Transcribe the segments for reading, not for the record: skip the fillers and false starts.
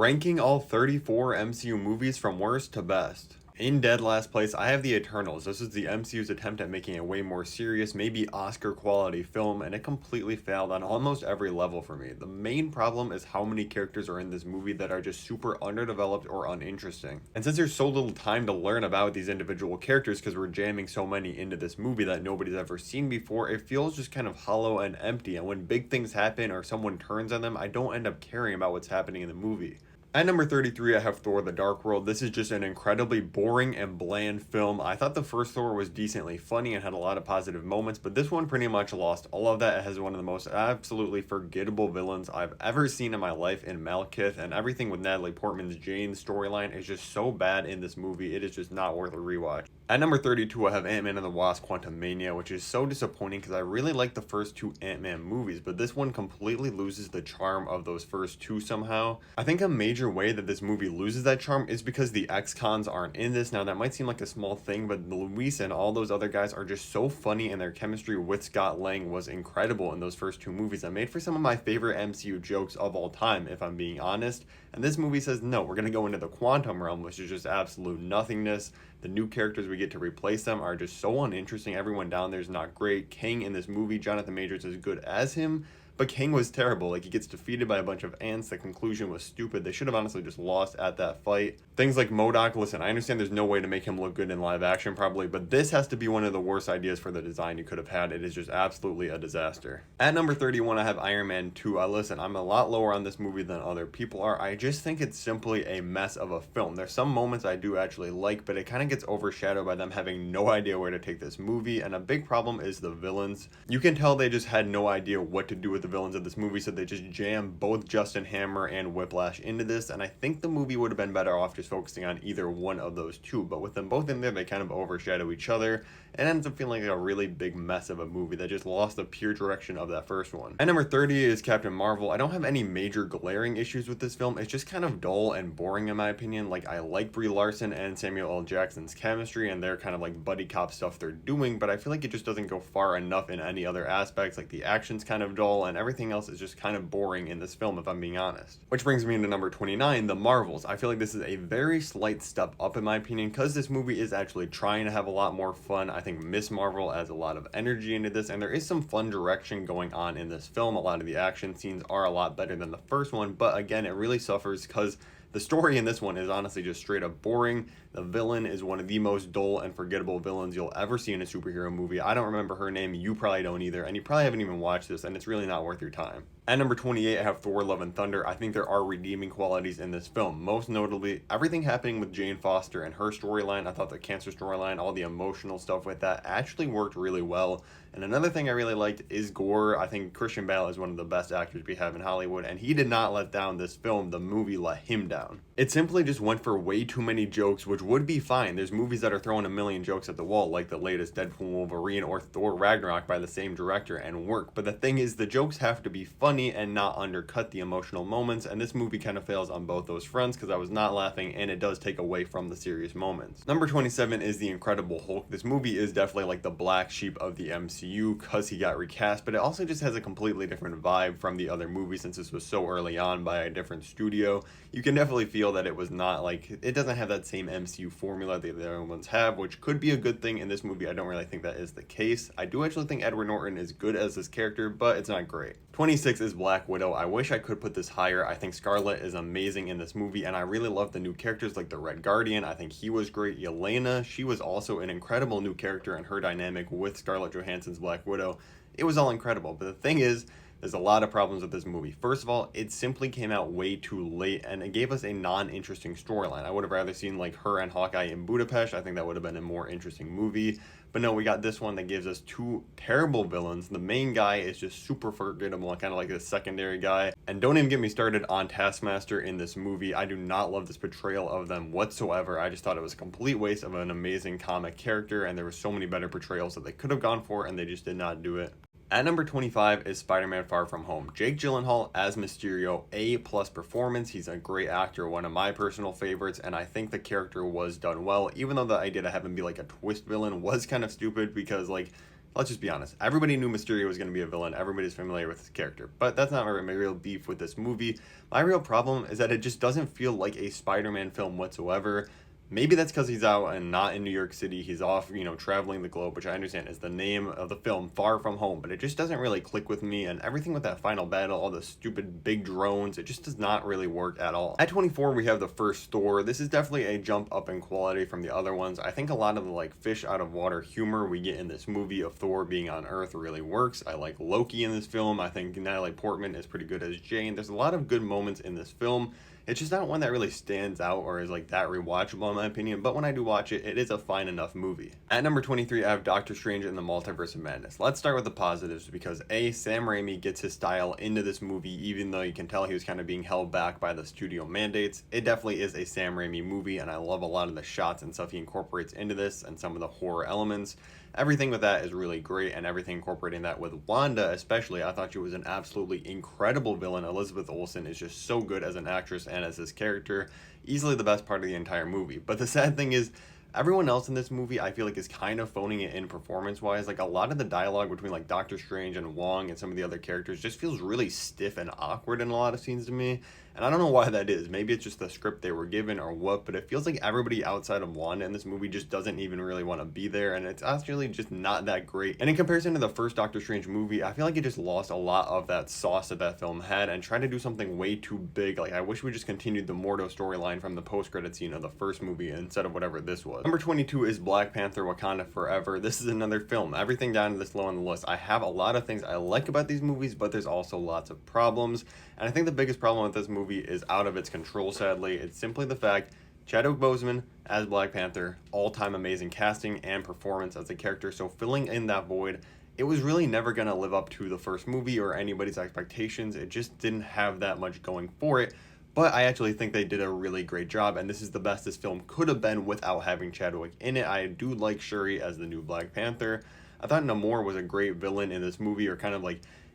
ranking all 34 MCU movies from worst to best. In dead last place, I have The Eternals. This is the MCU's attempt at making a way more serious, maybe Oscar quality film, and it completely failed on almost every level for me. The main problem is how many characters are in this movie that are just super underdeveloped or uninteresting. And since there's so little time to learn about these individual characters because we're jamming so many into this movie that nobody's ever seen before, it feels just kind of hollow and empty. And when big things happen or someone turns on them, I don't end up caring about what's happening in the movie. At number 33, I have Thor: The Dark World. This is just an incredibly boring and bland film. I thought the first Thor was decently funny and had a lot of positive moments, but this one pretty much lost all of that. It has one of the most absolutely forgettable villains I've ever seen in my life in Malekith, and everything with Natalie Portman's Jane storyline is just so bad in this movie. It is just not worth a rewatch. At number 32, I have Ant-Man and the Wasp: Quantumania, which is so disappointing because I really like the first two Ant-Man movies, but this one completely loses the charm of those first two somehow. I think a major way that this movie loses that charm is because the ex-cons aren't in this. Now, that might seem like a small thing, but Luis and all those other guys are just so funny, and their chemistry with Scott Lang was incredible in those first two movies. That made for some of my favorite MCU jokes of all time, if I'm being honest. And this movie says, no, we're going to go into the quantum realm, which is just absolute nothingness. The new characters we get to replace them are just so uninteresting. Everyone down there is not great. Kang in this movie, Jonathan Majors is good as him, but Kang was terrible. Like, he gets defeated by a bunch of ants. The conclusion was stupid. They should have honestly just lost at that fight. Things like MODOK, listen, I understand there's no way to make him look good in live action probably, but this has to be one of the worst ideas for the design you could have had. It is just absolutely a disaster. At number 31, I have Iron Man 2. Listen, I'm a lot lower on this movie than other people are. I just think it's simply a mess of a film. There's some moments I do actually like, but it kind of gets overshadowed by them having no idea where to take this movie, and a big problem is the villains. You can tell they just had no idea what to do with the villains of this movie, so they just jammed both Justin Hammer and Whiplash into this, and I think the movie would have been better off just focusing on either one of those two, but with them both in there, they kind of overshadow each other, and ends up feeling like a really big mess of a movie that just lost the pure direction of that first one. At number 30 is Captain Marvel. I don't have any major glaring issues with this film. It's just kind of dull and boring in my opinion. Like, I like Brie Larson and Samuel L. Jackson's chemistry and their kind of like buddy cop stuff they're doing, but I feel like it just doesn't go far enough in any other aspects. Like, the action's kind of dull and everything else is just kind of boring in this film, if I'm being honest. Which brings me into number 29, The Marvels. I feel like this is a very slight step up in my opinion because this movie is actually trying to have a lot more fun. I think Miss Marvel adds a lot of energy into this, and there is some fun direction going on in this film. A lot of the action scenes are a lot better than the first one, but again, it really suffers because the story in this one is honestly just straight up boring. The villain is one of the most dull and forgettable villains you'll ever see in a superhero movie. I don't remember her name, you probably don't either, and you probably haven't even watched this, and it's really not worth your time. At number 28, I have Thor: Love and Thunder. I think there are redeeming qualities in this film. Most notably, everything happening with Jane Foster and her storyline. I thought the cancer storyline, all the emotional stuff with that actually worked really well. And another thing I really liked is Gore. I think Christian Bale is one of the best actors we have in Hollywood, and he did not let down this film. The movie let him down. It simply just went for way too many jokes, which would be fine. There's movies that are throwing a million jokes at the wall, like the latest Deadpool and Wolverine or Thor Ragnarok by the same director, and work. But the thing is, the jokes have to be funny and not undercut the emotional moments, and this movie kind of fails on both those fronts because I was not laughing, and it does take away from the serious moments. Number 27 is The Incredible Hulk. This movie is definitely like the black sheep of the MCU because he got recast, but it also just has a completely different vibe from the other movies since this was so early on by a different studio. You can definitely feel that it was not like, it doesn't have that same MCU formula that the other ones have, which could be a good thing in this movie. I don't really think that is the case. I do actually think Edward Norton is good as this character, but it's not great. 26 is Black Widow. I wish I could put this higher. I think Scarlet is amazing in this movie, and I really love the new characters like the Red Guardian. I think he was great. Yelena, she was also an incredible new character, and her dynamic with Scarlett Johansson's Black Widow, it was all incredible. But the thing is, there's a lot of problems with this movie. First of all, it simply came out way too late, and it gave us a non-interesting storyline. I would have rather seen like her and Hawkeye in Budapest. I think that would have been a more interesting movie. But no, we got this one that gives us two terrible villains. The main guy is just super forgettable and kind of like a secondary guy. And don't even get me started on Taskmaster in this movie. I do not love this portrayal of them whatsoever. I just thought it was a complete waste of an amazing comic character, and there were so many better portrayals that they could have gone for, and they just did not do it. At number 25 is Spider-Man: Far From Home. Jake Gyllenhaal as Mysterio, A+ performance. He's a great actor, one of my personal favorites, and I think the character was done well, even though the idea to have him be like a twist villain was kind of stupid because like Let's just be honest. Everybody knew Mysterio was going to be a villain. Everybody's familiar with his character. But that's not my real beef with this movie. My real problem is that it just doesn't feel like a Spider-Man film whatsoever. Maybe that's because he's out and not in New York City. He's off, traveling the globe, which I understand is the name of the film, Far From Home. But it just doesn't really click with me. And everything with that final battle, all the stupid big drones, it just does not really work at all. At 24, we have the first Thor. This is definitely a jump up in quality from the other ones. I think a lot of the fish out of water humor we get in this movie of Thor being on Earth really works. I like Loki in this film. I think Natalie Portman is pretty good as Jane. There's a lot of good moments in this film. It's just not one that really stands out or is that rewatchable in my opinion, but when I do watch it, it is a fine enough movie. At number 23, I have Doctor Strange in the Multiverse of Madness. Let's start with the positives because Sam Raimi gets his style into this movie even though you can tell he was kind of being held back by the studio mandates. It definitely is a Sam Raimi movie and I love a lot of the shots and stuff he incorporates into this and some of the horror elements. Everything with that is really great, and everything incorporating that with Wanda especially, I thought she was an absolutely incredible villain. Elizabeth Olsen is just so good as an actress and as this character, easily the best part of the entire movie. But the sad thing is, everyone else in this movie I feel like is kind of phoning it in performance-wise. A lot of the dialogue between Doctor Strange and Wong and some of the other characters just feels really stiff and awkward in a lot of scenes to me. And I don't know why that is. Maybe it's just the script they were given or what, but it feels like everybody outside of Wanda in this movie just doesn't even really want to be there, and it's actually just not that great. And in comparison to the first Doctor Strange movie, I feel like it just lost a lot of that sauce that film had and tried to do something way too big. I wish we just continued the Mordo storyline from the post-credit scene of the first movie instead of whatever this was. Number 22 is Black Panther: Wakanda Forever. This is another film. Everything down to this low on the list. I have a lot of things I like about these movies, but there's also lots of problems. And I think the biggest problem with this movie is out of its control, sadly. It's simply the fact Chadwick Boseman as Black Panther, all-time amazing casting and performance as a character, so filling in that void, it was really never going to live up to the first movie or anybody's expectations. It just didn't have that much going for it. But I actually think they did a really great job, and this is the best this film could have been without having Chadwick in it. I do like Shuri as the new Black Panther. I thought Namor was a great villain in this movie, or kind of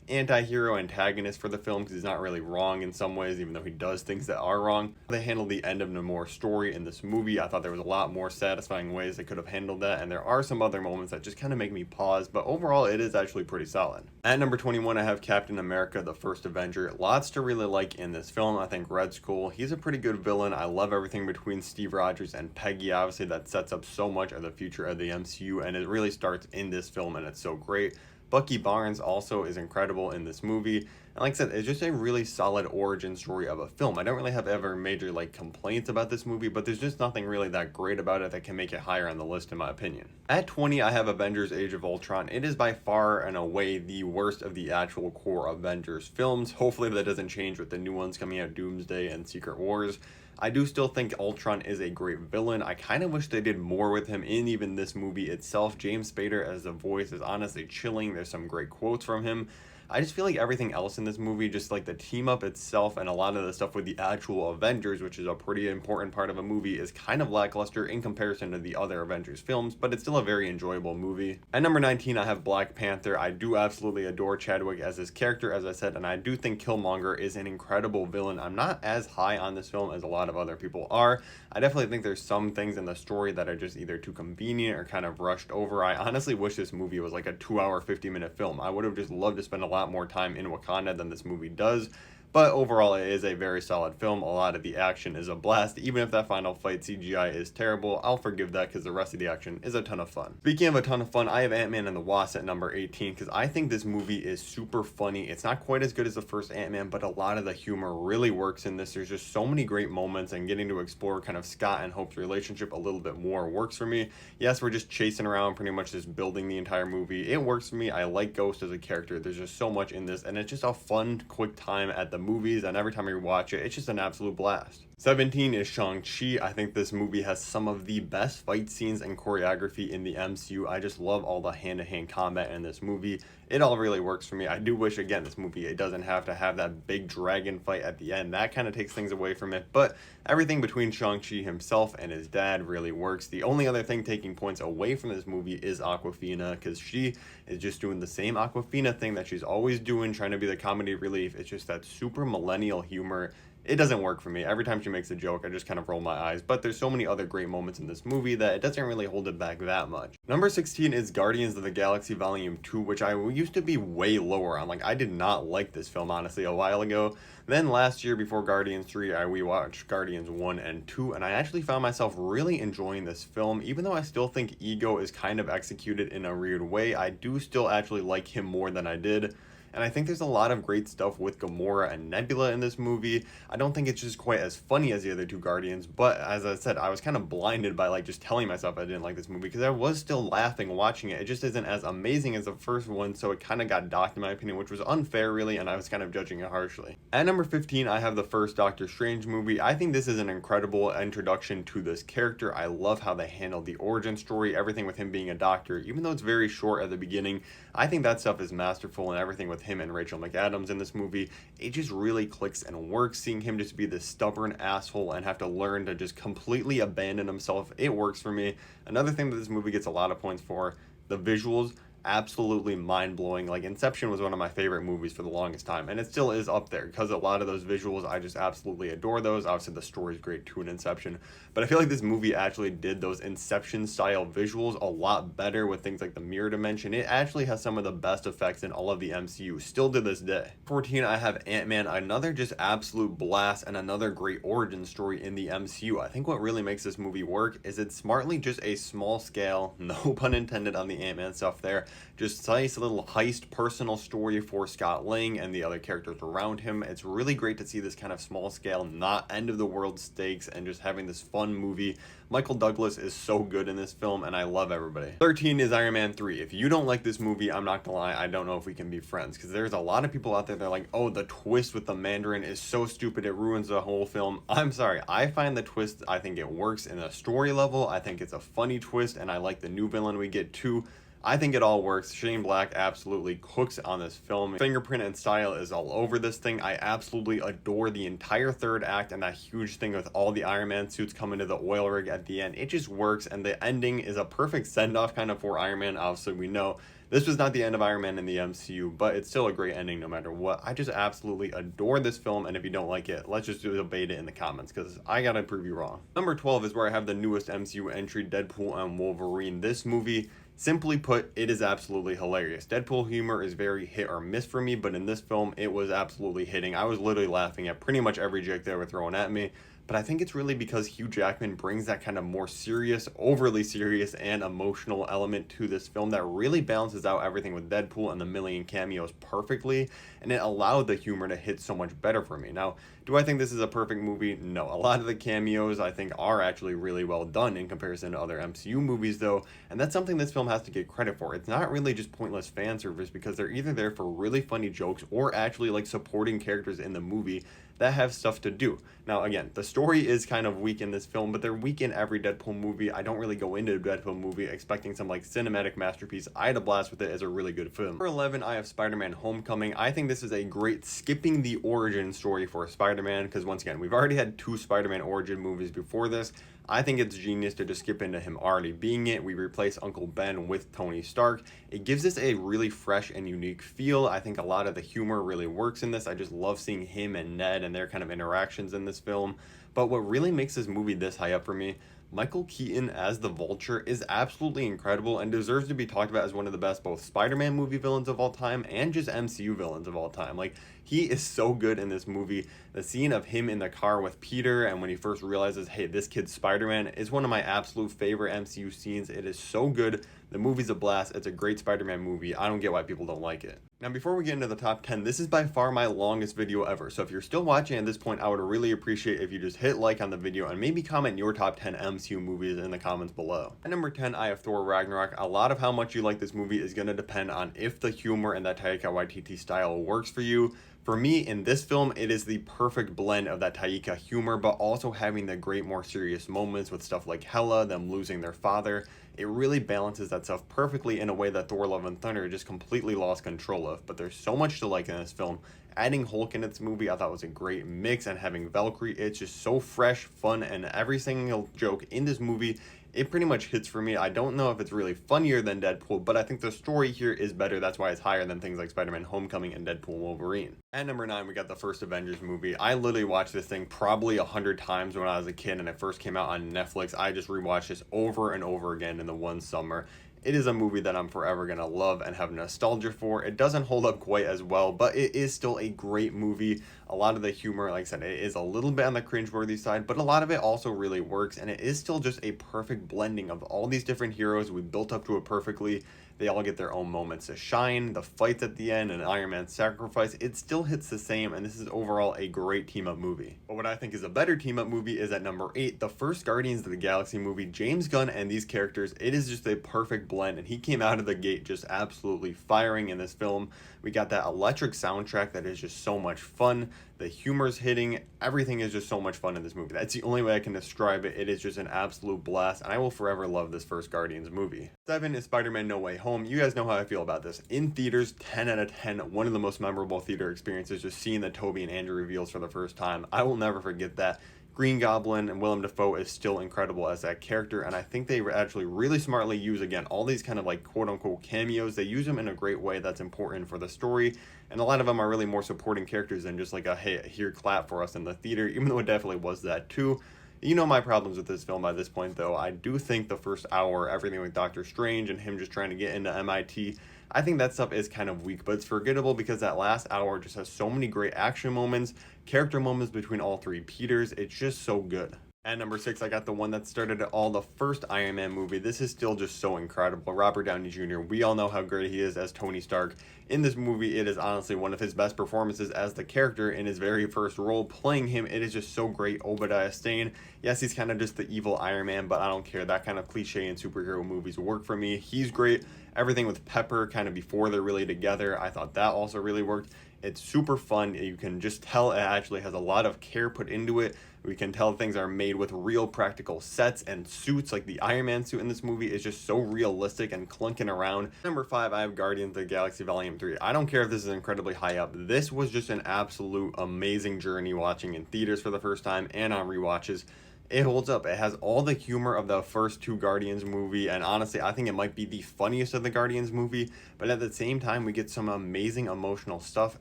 anti-hero antagonist for the film, because he's not really wrong in some ways, even though he does things that are wrong. They handled the end of Namor's story in this movie. I thought there was a lot more satisfying ways they could have handled that, and there are some other moments that just kind of make me pause, but overall it is actually pretty solid. At number 21, I have Captain America: The First Avenger. Lots to really like in this film. I think Red Skull, he's a pretty good villain. I love everything between Steve Rogers and Peggy. Obviously that sets up so much of the future of the MCU, and it really starts in this film, and it's so great. Bucky Barnes also is incredible in this movie. And like I said, it's just a really solid origin story of a film. I don't really have ever major complaints about this movie, but there's just nothing really that great about it that can make it higher on the list in my opinion. At 20, I have Avengers: Age of Ultron. It is by far and away the worst of the actual core Avengers films. Hopefully that doesn't change with the new ones coming out, Doomsday and Secret Wars. I do still think Ultron is a great villain. I kind of wish they did more with him in even this movie itself. James Spader as the voice is honestly chilling. There's some great quotes from him. I just feel like everything else in this movie, just the team up itself and a lot of the stuff with the actual Avengers, which is a pretty important part of a movie, is kind of lackluster in comparison to the other Avengers films, but it's still a very enjoyable movie. At number 19, I have Black Panther. I do absolutely adore Chadwick as his character, as I said, and I do think Killmonger is an incredible villain. I'm not as high on this film as a lot of other people are. I definitely think there's some things in the story that are just either too convenient or kind of rushed over. I honestly wish this movie was a 2-hour, 50-minute film. I would have just loved to spend a lot more time in Wakanda than this movie does. But overall, it is a very solid film. A lot of the action is a blast. Even if that final fight CGI is terrible, I'll forgive that because the rest of the action is a ton of fun. Speaking of a ton of fun, I have Ant-Man and the Wasp at number 18 because I think this movie is super funny. It's not quite as good as the first Ant-Man, but a lot of the humor really works in this. There's just so many great moments, and getting to explore kind of Scott and Hope's relationship a little bit more works for me. Yes, we're just chasing around, pretty much just building the entire movie. It works for me. I like Ghost as a character. There's just so much in this, and it's just a fun, quick time at the movies, and every time you watch it, it's just an absolute blast. 17 is Shang-Chi. I think this movie has some of the best fight scenes and choreography in the MCU. I just love all the hand-to-hand combat in this movie. It all really works for me. I do wish, again, this movie, it doesn't have to have that big dragon fight at the end. That kind of takes things away from it, but everything between Shang-Chi himself and his dad really works. The only other thing taking points away from this movie is Awkwafina, because she is just doing the same Awkwafina thing that she's always doing, trying to be the comedy relief. It's just that super millennial humor. it doesn't work for me. Every time she makes a joke, I just kind of roll my eyes. But there's so many other great moments in this movie that it doesn't really hold it back that much. Number 16 is Guardians of the Galaxy Volume 2, which I used to be way lower on. Like, I did not like this film, honestly, a while ago. Then last year, before Guardians 3, I rewatched Guardians 1 and 2, and I actually found myself really enjoying this film. Even though I still think Ego is kind of executed in a weird way, I do still actually like him more than I did. And I think there's a lot of great stuff with Gamora and Nebula in this movie. I don't think it's just quite as funny as the other two Guardians, but as I said, I was kind of blinded by like just telling myself I didn't like this movie because I was still laughing watching it. It just isn't as amazing as the first one, so it kind of got docked in my opinion, which was unfair really, and I was kind of judging it harshly. At number 15, I have the first Doctor Strange movie. I think this is an incredible introduction to this character. I love how they handled the origin story, everything with him being a doctor, even though it's very short at the beginning. I think that stuff is masterful, and everything with him and Rachel McAdams in this movie, it just really clicks and works. Seeing him just be this stubborn asshole and have to learn to just completely abandon himself, it works for me. Another thing that this movie gets a lot of points for, the visuals, absolutely mind-blowing. Like, Inception was one of my favorite movies for the longest time, and it still is up there because a lot of those visuals, I just absolutely adore those. Obviously the story's great too in Inception, but I feel like this movie actually did those Inception style visuals a lot better with things like the mirror dimension. It actually has some of the best effects in all of the MCU still to this day. 14, I have Ant-Man, another just absolute blast and another great origin story in the MCU. I think what really makes this movie work is it's smartly just a small scale, no pun intended on the Ant-Man stuff there, just nice little heist personal story for Scott Lang and the other characters around him. It's really great to see this kind of small scale, not end of the world stakes, and just having this fun movie. Michael Douglas is so good in this film, and I love everybody. 13 is Iron Man 3. If you don't like this movie, I'm not gonna lie, I don't know if we can be friends, because there's a lot of people out there that are like, oh, the twist with the Mandarin is so stupid, it ruins the whole film. I'm sorry, I find the twist, I think it works in a story level, I think it's a funny twist, and I like the new villain we get too. I think it all works. Shane Black absolutely cooks on this film. Fingerprint and style is all over this thing. I absolutely adore the entire third act and that huge thing with all the Iron Man suits coming to the oil rig at the end. It just works, and the ending is a perfect send-off kind of for Iron Man. Obviously, we know this was not the end of Iron Man in the MCU, but it's still a great ending no matter what. I just absolutely adore this film, and if you don't like it, let's just debate it in the comments, because I gotta prove you wrong. Number 12 is where I have the newest MCU entry, Deadpool and Wolverine. This movie, simply put, it is absolutely hilarious. Deadpool humor is very hit or miss for me, but in this film, it was absolutely hitting. I was literally laughing at pretty much every joke they were throwing at me. But I think it's really because Hugh Jackman brings that kind of more serious, overly serious, and emotional element to this film that really balances out everything with Deadpool and the million cameos perfectly, and it allowed the humor to hit so much better for me. Now, do I think this is a perfect movie? No. A lot of the cameos, I think, are actually really well done in comparison to other MCU movies, though, and that's something this film has to get credit for. It's not really just pointless fan service, because they're either there for really funny jokes or actually, like, supporting characters in the movie that have stuff to do. Now, again, the story is kind of weak in this film, but they're weak in every Deadpool movie. I don't really go into a Deadpool movie expecting some like cinematic masterpiece. I had a blast with it as a really good film. Number 11, I have Spider-Man Homecoming. I think this is a great skipping the origin story for Spider-Man, because once again, we've already had 2 Spider-Man origin movies before this. I think it's genius to just skip into him already being it. We replace Uncle Ben with Tony Stark. It gives us a really fresh and unique feel. I think a lot of the humor really works in this. I just love seeing him and Ned and their kind of interactions in this film. But what really makes this movie this high up for me, Michael Keaton as the Vulture is absolutely incredible and deserves to be talked about as one of the best both Spider-Man movie villains of all time and just MCU villains of all time. Like, he is so good in this movie. The scene of him in the car with Peter and when he first realizes, hey, this kid's Spider-Man, is one of my absolute favorite MCU scenes. It is so good. The movie's a blast. It's a great Spider-Man movie. I don't get why people don't like it. Now, before we get into the top 10, this is by far my longest video ever. So if you're still watching at this point, I would really appreciate if you just hit like on the video and maybe comment your top 10 MCU movies in the comments below. At number 10, I have Thor Ragnarok. A lot of how much you like this movie is going to depend on if the humor and that Taika Waititi style works for you. For me, in this film, it is the perfect blend of that Taika humor, but also having the great, more serious moments with stuff like Hela, them losing their father. It really balances that stuff perfectly in a way that Thor Love and Thunder just completely lost control of. But there's so much to like in this film. Adding Hulk in its movie, I thought was a great mix, and having Valkyrie, it's just so fresh, fun, and every single joke in this movie it pretty much hits for me. I don't know if it's really funnier than Deadpool, but I think the story here is better. That's why it's higher than things like Spider-Man Homecoming and Deadpool and Wolverine. At number 9, we got the first Avengers movie. I literally watched this thing probably 100 times when I was a kid and it first came out on Netflix. I just rewatched this over and over again in the one summer. It is a movie that I'm forever going to love and have nostalgia for. It doesn't hold up quite as well, but it is still a great movie. A lot of the humor, like I said, it is a little bit on the cringeworthy side, but a lot of it also really works, and it is still just a perfect blending of all these different heroes. We built up to it perfectly. They all get their own moments to shine. The fights at the end and Iron Man's sacrifice, it still hits the same, and this is overall a great team-up movie. But what I think is a better team-up movie is at number 8, the first Guardians of the Galaxy movie. James Gunn and these characters, it is just a perfect blend, and he came out of the gate just absolutely firing in this film. We got that electric soundtrack that is just so much fun. The humor's hitting. Everything is just so much fun in this movie. That's the only way I can describe it. It is just an absolute blast, and I will forever love this first Guardians movie. 7 is Spider-Man No Way Home. You guys know how I feel about this. In theaters, 10 out of 10. One of the most memorable theater experiences, just seeing the Tobey and Andrew reveals for the first time. I will never forget that. Green Goblin and Willem Dafoe is still incredible as that character, and I think they actually really smartly use, again, all these kind of like quote-unquote cameos. They use them in a great way that's important for the story, and a lot of them are really more supporting characters than just like a, hey, here, clap for us in the theater, even though it definitely was that too. You know my problems with this film by this point, though. I do think the first hour, everything with Doctor Strange and him just trying to get into MIT, I think that stuff is kind of weak, but it's forgettable because that last hour just has so many great action moments, character moments between all three Peters. It's just so good. At number 6, I got the one that started it all, the first Iron Man movie. This is still just so incredible. Robert Downey Jr., we all know how great he is as Tony Stark. In this movie, it is honestly one of his best performances as the character in his very first role. Playing him, it is just so great. Obadiah Stane, yes, he's kind of just the evil Iron Man, but I don't care. That kind of cliche in superhero movies work for me. He's great. Everything with Pepper kind of before they're really together, I thought that also really worked. It's super fun. You can just tell it actually has a lot of care put into it. We can tell things are made with real practical sets and suits. Like the Iron Man suit in this movie is just so realistic and clunking around. Number 5, I have Guardians of the Galaxy Volume 3. I don't care if this is incredibly high up. This was just an absolute amazing journey watching in theaters for the first time and on rewatches. It holds up. It has all the humor of the first 2 Guardians movie, and honestly, I think it might be the funniest of the Guardians movie, but at the same time, we get some amazing emotional stuff.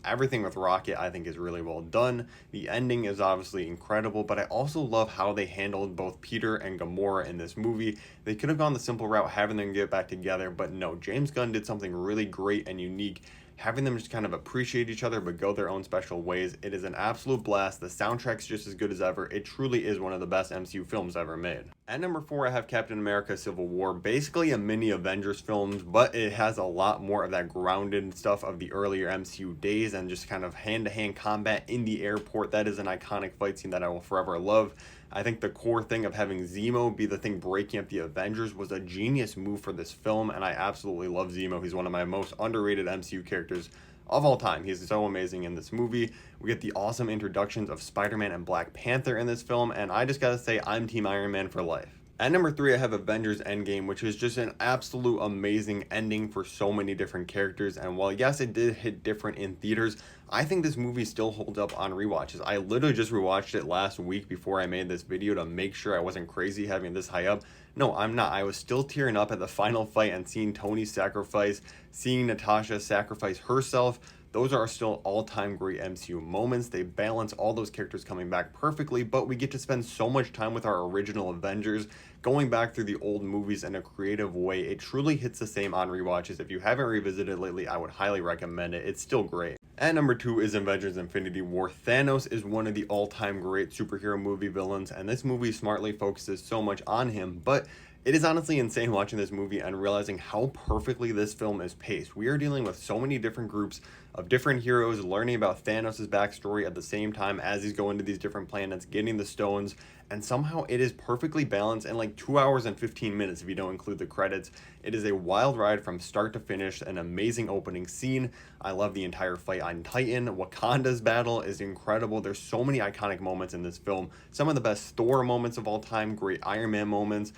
Everything with Rocket, I think, is really well done. The ending is obviously incredible, but I also love how they handled both Peter and Gamora in this movie. They could have gone the simple route, having them get back together, but no, James Gunn did something really great and unique, having them just kind of appreciate each other but go their own special ways. It is an absolute blast. The soundtrack's just as good as ever. It truly is one of the best MCU films ever made. At number 4, I have Captain America Civil War. Basically a mini Avengers film, but it has a lot more of that grounded stuff of the earlier MCU days and just kind of hand-to-hand combat in the airport. That is an iconic fight scene that I will forever love. I think the core thing of having Zemo be the thing breaking up the Avengers was a genius move for this film, and I absolutely love Zemo. He's one of my most underrated MCU characters of all time. He's so amazing in this movie. We get the awesome introductions of Spider-Man and Black Panther in this film, and I just gotta say, I'm Team Iron Man for life. At number 3, I have Avengers Endgame, which is just an absolute amazing ending for so many different characters. And while yes, it did hit different in theaters, I think this movie still holds up on rewatches. I literally just rewatched it last week before I made this video to make sure I wasn't crazy having this high up. No, I'm not. I was still tearing up at the final fight and seeing Tony's sacrifice, seeing Natasha sacrifice herself. Those are still all-time great MCU moments. They balance all those characters coming back perfectly, but we get to spend so much time with our original Avengers, going back through the old movies in a creative way. It truly hits the same on rewatches. If you haven't revisited lately, I would highly recommend it. It's still great. At number 2 is Avengers Infinity War. Thanos is one of the all-time great superhero movie villains, and this movie smartly focuses so much on him, but it is honestly insane watching this movie and realizing how perfectly this film is paced. We are dealing with so many different groups of different heroes, learning about Thanos' backstory at the same time as he's going to these different planets, getting the stones, and somehow it is perfectly balanced in like 2 hours and 15 minutes if you don't include the credits. It is a wild ride from start to finish, an amazing opening scene. I love the entire fight on Titan. Wakanda's battle is incredible. There's so many iconic moments in this film. Some of the best Thor moments of all time, great Iron Man moments.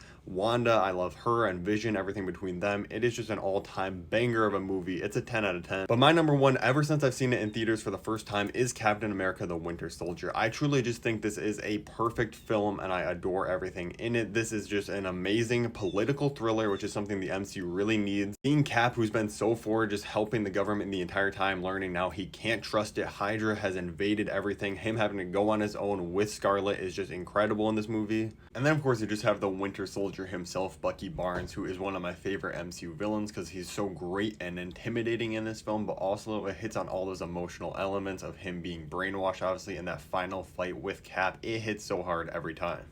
Wanda, I love her and Vision, everything between them. It is just an all-time banger of a movie. It's a 10 out of 10. But my number one, ever since I've seen it in theaters for the first time, is Captain America: The Winter Soldier. I truly just think this is a perfect film, and I adore everything in it. This is just an amazing political thriller, which is something the MCU really needs. Seeing Cap, who's been so forward, just helping the government the entire time, learning now he can't trust it. Hydra has invaded everything. Him having to go on his own with Scarlet is just incredible in this movie. And then, of course, you just have the Winter Soldier himself, Bucky Barnes, who is one of my favorite MCU villains because he's so great and intimidating in this film, but also it hits on all those emotional elements of him being brainwashed, obviously, in that final fight with Cap. It hits so hard every time.